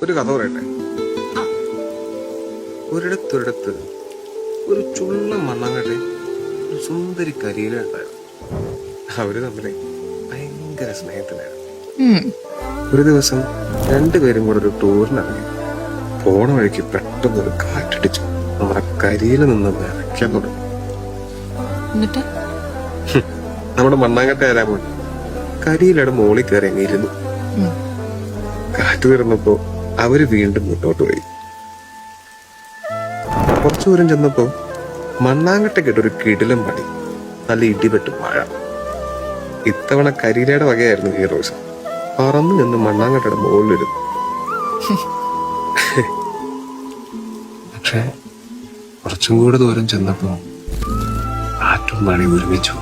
ഒരു കഥ പറയട്ടെ. ഒരിടത്തൊരിടത്ത് ഒരു ചുള്ള മണ്ണാങ്കട്ടെ ഒരു സുന്ദരി കരിയില ഉണ്ടായിരുന്നു. അവര് തമ്മില് ഭയങ്കര സ്നേഹത്തിലായിരുന്നു. ഒരു ദിവസം രണ്ടുപേരും കൂടെ ഒരു ടൂറിനിറങ്ങി. പോണ വഴിക്ക് പെട്ടെന്ന് ഒരു കാറ്റടിച്ചു നമ്മുടെ കരിയില നിന്ന് വിറയ്ക്കാൻ തുടങ്ങി. നമ്മുടെ മണ്ണാങ്കട്ട ആരാൻ വേണ്ടി കരിയിലയുടെ മോളിൽ കയറി അങ്ങിരുന്നു. കാറ്റ് തീർന്നപ്പോ അവര് വീണ്ടും മുന്നോട്ട് പോയി. കുറച്ചു ദൂരം ചെന്നപ്പോ മണ്ണാങ്കട്ടയ്ക്കിട്ട് ഒരു കിടിലം പണി, നല്ല ഇടിവെട്ട് മഴ. ഇത്തവണ കരിയിലയുടെ വകയായിരുന്നു ഹീറോസ്. പറന്നു നിന്ന് മണ്ണാങ്കട്ടയുടെ മുകളിലിരുന്നു. പക്ഷെ കുറച്ചും കൂടെ ദൂരം ചെന്നപ്പോ കാറ്റും മഴ ഒരുമിച്ചു.